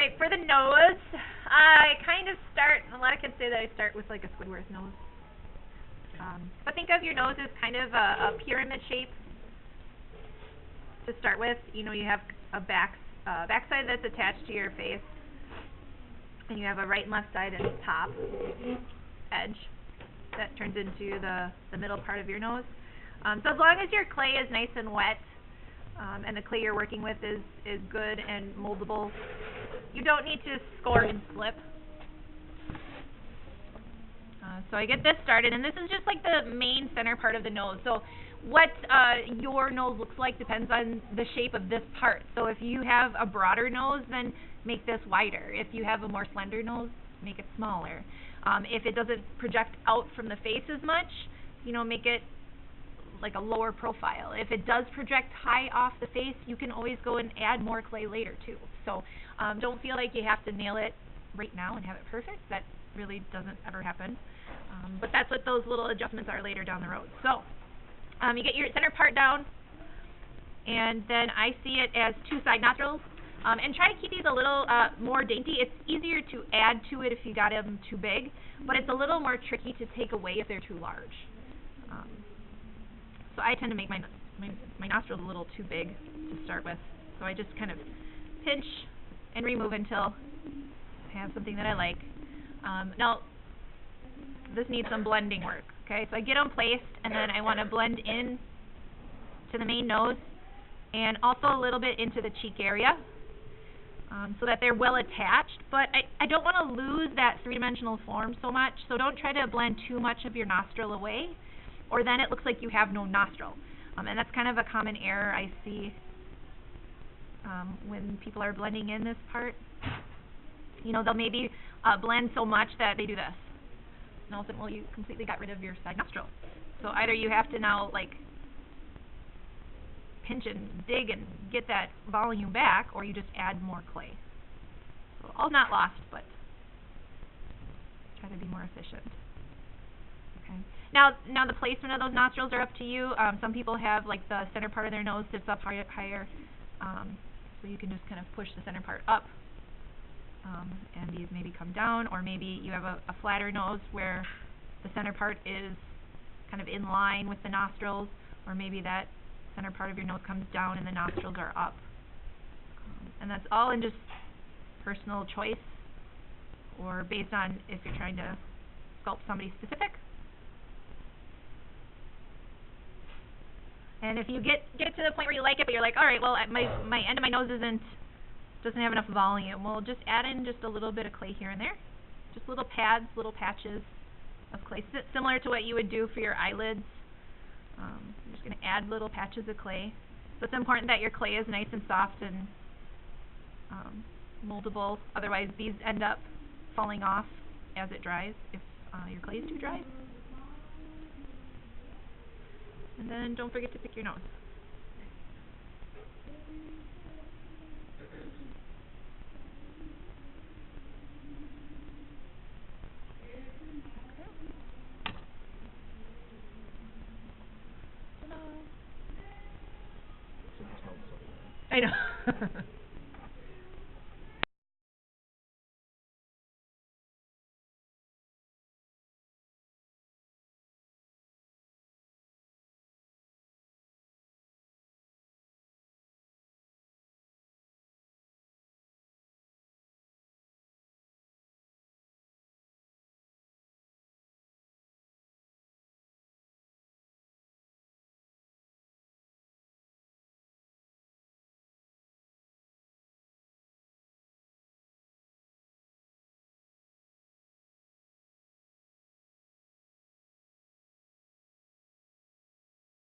Alright, for the nose, I kind of start, a lot of kids say that I start with like a Squidward's nose. But think of your nose as kind of a pyramid shape to start with. You know, you have a backside that's attached to your face, and you have a right and left side and top edge that turns into the middle part of your nose. So as long as your clay is nice and wet, and the clay you're working with is good and moldable, you don't need to score and slip. So I get this started, and this is just like the main center part of the nose. So what your nose looks like depends on the shape of this part. So if you have a broader nose, then make this wider. If you have a more slender nose, make it smaller. If it doesn't project out from the face as much, you know, make it like a lower profile. If it does project high off the face, you can always go and add more clay later too. So don't feel like you have to nail it right now and have it perfect. That really doesn't ever happen. But that's what those little adjustments are later down the road. So you get your center part down, and then I see it as two side nostrils. And try to keep these a little more dainty. It's easier to add to it if you got them too big, but it's a little more tricky to take away if they're too large. So I tend to make my nostrils a little too big to start with. So I just kind of pinch and remove until I have something that I like. Now, this needs some blending work. Okay, so I get them placed, and then I want to blend in to the main nose and also a little bit into the cheek area, so that they're well attached. But I don't want to lose that three-dimensional form so much, so don't try to blend too much of your nostril away, or then it looks like you have no nostril. And that's kind of a common error I see when people are blending in this part. You know, they'll maybe blend so much that they do this. And all of a sudden, well, you completely got rid of your side nostril. So either you have to now, like, pinch and dig and get that volume back, or you just add more clay. So all not lost, but try to be more efficient. Okay. Now the placement of those nostrils are up to you. Some people have like the center part of their nose sits up higher, so you can just kind of push the center part up, and these maybe come down, or maybe you have a flatter nose where the center part is kind of in line with the nostrils, or maybe that center part of your nose comes down and the nostrils are up. And that's all in just personal choice, or based on if you're trying to sculpt somebody specific. And if you get to the point where you like it, but you're like, all right, well, my end of my nose doesn't have enough volume, well, just add in just a little bit of clay here and there, just little pads, little patches of clay, similar to what you would do for your eyelids. You're just going to add little patches of clay. So it's important that your clay is nice and soft and moldable. Otherwise, these end up falling off as it dries if your clay is too dry. And then don't forget to pick your nose. I know.